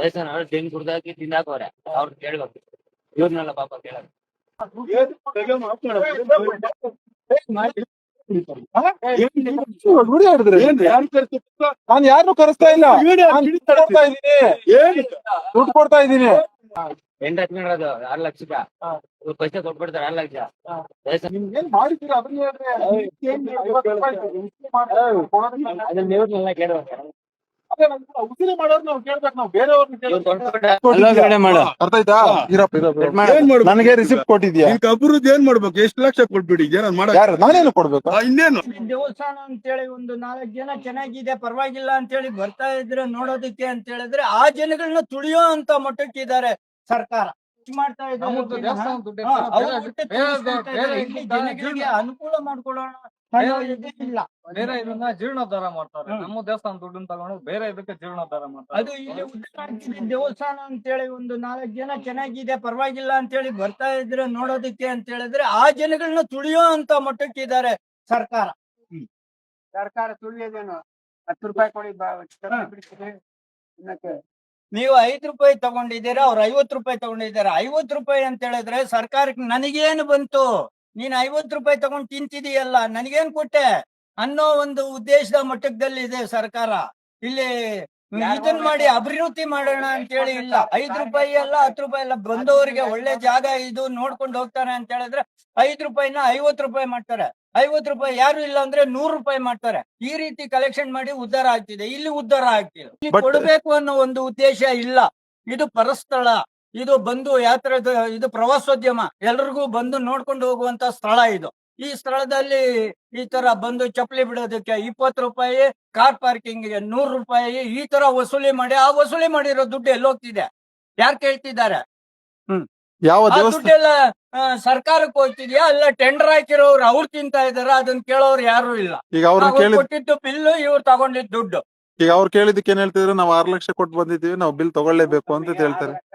Ration ತೆಂಗ್ ಕುಡ್ದಾಕಿ ತಿಂದಾಕವ್ರೆ ಅವ್ರು ಕೇಳ್ಬೇಕು ಇವ್ರನ್ನೆಲ್ಲ ಪಾಪ ಕೇಳಕ್ ನಾನು ಯಾರನ್ನು ಕರೆಸ್ತಾ ಇಲ್ಲ, ದುಡ್ಡು ಕೊಡ್ತಾ ಇದ್ದೀನಿ. ಎಂಟು ಹತ್ಕೊಂಡು 6 ಲಕ್ಷಕ್ಕ ಪೈಸೆ ಕೊಟ್ಬಿಡ್ತಾರೆ 6 ಲಕ್ಷ ರೇಷನ್ ನಿಮ್ಗೇನ್ ಮಾಡಿದ್ದೀರಾ ಅದನ್ನ ಅದನ್ನ ಇವ್ರನ್ನೆಲ್ಲ ಕೇಳ್ಬೇಕು ಉಸಿರಿ ಮಾಡೋರು ನಾವು ಕೇಳ್ಬೇಕು, ನಾವು ಬೇರೆಯವ್ರನ್ನ ಅರ್ಥ ಆಯ್ತಾ? ನನಗೆ ರಿಸಿಪ್ಟ್ ಕೊಟ್ಟಿದ್ಯಾ? ಅಭಿವೃದ್ಧಿ ಏನ್ ಮಾಡ್ಬೇಕು? ಎಷ್ಟು ಲಕ್ಷ ಕೊಟ್ಬಿಟ್ಟಿದ್ಯಾ? ನಾನೇನು ಕೊಡ್ಬೇಕು? ಇನ್ನೇನು ದೇವಸ್ಥಾನ ಅಂತೇಳಿ ಒಂದು 4 ಜನ ಚೆನ್ನಾಗಿದೆ ಪರವಾಗಿಲ್ಲ ಅಂತೇಳಿ ಬರ್ತಾ ಇದ್ರೆ ನೋಡೋದಕ್ಕೆ ಅಂತ ಹೇಳಿದ್ರೆ ಆ ಜನಗಳನ್ನ ತುಳಿಯೋ ಅಂತ ಮಟ್ಟಕ್ಕಿದ್ದಾರೆ ಸರ್ಕಾರ ಮಾಡ್ತಾ ಇದ್ದಾರೆ. ಜನಗಳಿಗೆ ಅನುಕೂಲ ಮಾಡ್ಕೊಡೋಣ ಇಲ್ಲ, ಬೇರೆ ಇದನ್ನ ಜೀರ್ಣೋದ್ಧಾರ ಮಾಡ್ತಾರೆ. ನಮ್ಮ ದೇವಸ್ಥಾನ ದುಡ್ಡನ್ನ ತಗೊಂಡು ಬೇರೆ ಇದಕ್ಕೆ ಜೀರ್ಣೋದ್ಧಾರ ಮಾಡ್ತಾರೆ. ಅದು ಇಲ್ಲಿ ಉತ್ತರಾಂಚಲ ದೇವಸ್ಥಾನ ಅಂತೇಳಿ ಒಂದು 4 ಜನ ಚೆನ್ನಾಗಿದೆ ಪರವಾಗಿಲ್ಲ ಅಂತೇಳಿ ಬರ್ತಾ ಇದ್ರೆ ನೋಡೋದಕ್ಕೆ ಅಂತ ಹೇಳಿದ್ರೆ ಆ ಜನಗಳನ್ನ ತುಳಿಯೋ ಅಂತ ಮಟ್ಟಕ್ಕಿದ್ದಾರೆ ಸರ್ಕಾರ. ಸರ್ಕಾರ ತುಳಿಯೋದೇನು? 10 ರೂಪಾಯಿ ಕೊಡಿ ನೀವು 5 ರೂಪಾಯಿ ತಗೊಂಡಿದ್ದೀರಾ, ಅವ್ರು 50 ರೂಪಾಯಿ ತಗೊಂಡಿದ್ದಾರೆ. 50 ರೂಪಾಯಿ ಅಂತ ಹೇಳಿದ್ರೆ ಸರ್ಕಾರಕ್ಕೆ ನನಗೇನು ಬಂತು? ನೀನ್ 50 ರೂಪಾಯಿ ತಗೊಂಡ್ ತಿಂತಿದೀಯಲ್ಲ, ನನಗೇನ್ ಕೊಟ್ಟೆ ಅನ್ನೋ ಒಂದು ಉದ್ದೇಶದ ಮಟ್ಟದಲ್ಲಿ ಇದೆ ಸರ್ಕಾರ. ಇಲ್ಲಿ ಇದನ್ ಮಾಡಿ ಅಭಿವೃದ್ಧಿ ಮಾಡೋಣ ಅಂತೇಳಿ ಇಲ್ಲ. 5 ರೂಪಾಯಿ ಅಲ್ಲ 10 ರೂಪಾಯಿ ಅಲ್ಲ, ಬಂದವರಿಗೆ ಒಳ್ಳೆ ಜಾಗ ಇದು ನೋಡ್ಕೊಂಡು ಹೋಗ್ತಾರೆ ಅಂತ ಹೇಳಿದ್ರೆ 5 ರೂಪಾಯಿನ 50 ರೂಪಾಯಿ ಮಾಡ್ತಾರೆ. 50 ರೂಪಾಯಿ ಯಾರು ಇಲ್ಲ ಅಂದ್ರೆ 100 ರೂಪಾಯಿ ಮಾಡ್ತಾರೆ. ಈ ರೀತಿ ಕಲೆಕ್ಷನ್ ಮಾಡಿ ಉದ್ಧಾರ ಆಗ್ತಿದೆ. ಇಲ್ಲಿ ಉದ್ಧಾರ ಆಗ್ತಿದೆ. ಕೊಡ್ಬೇಕು ಅನ್ನೋ ಒಂದು ಉದ್ದೇಶ ಇಲ್ಲ. ಇದು ಪರಸ್ಥಳ, ಇದು ಬಂದು ಯಾತ್ರೆ, ಇದು ಪ್ರವಾಸೋದ್ಯಮ, ಎಲ್ರಿಗೂ ಬಂದು ನೋಡ್ಕೊಂಡು ಹೋಗುವಂತ ಸ್ಥಳ ಇದು. ಈ ಸ್ಥಳದಲ್ಲಿ ಈ ತರ ಬಂದು ಚಪ್ಪಲಿ ಬಿಡೋದಕ್ಕೆ 20 ರೂಪಾಯಿ, ಕಾರ್ ಪಾರ್ಕಿಂಗ್ 100 ರೂಪಾಯಿ ಈ ತರ ವಸೂಲಿ ಮಾಡಿ, ಆ ವಸೂಲಿ ಮಾಡಿರೋ ದುಡ್ಡು ಎಲ್ಲೋಗ್ತಿದೆ? ಯಾರು ಕೇಳ್ತಿದ್ದಾರೆ? ಯಾವ ದುಡ್ಡೆಲ್ಲ ಸರ್ಕಾರಕ್ಕೆ ಹೋಗ್ತಿದ್ಯಾ? ಅಲ್ಲ ಟೆಂಡರ್ ಹಾಕಿರೋರು ಅವ್ರು ತಿಂತಾ ಇದಾರ? ಅದನ್ನ ಕೇಳೋರು ಯಾರು ಇಲ್ಲ. ಈಗ ಅವ್ರು ಕೊಟ್ಟಿದ್ದು ಬಿಲ್ಲು, ಇವ್ರು ತಗೊಂಡಿದ್ದು ದುಡ್ಡು. ಈಗ ಅವ್ರು ಕೇಳಿದಕ್ಕೆ ಏನ್ ಹೇಳ್ತಿದ್ರು? ನಾವು 6 ಲಕ್ಷ ಕೊಟ್ಟು ಬಂದಿದ್ದೀವಿ, ನಾವು ಬಿಲ್ ತಗೊಳ್ಳೇಬೇಕು ಅಂತ ಹೇಳ್ತಾರೆ.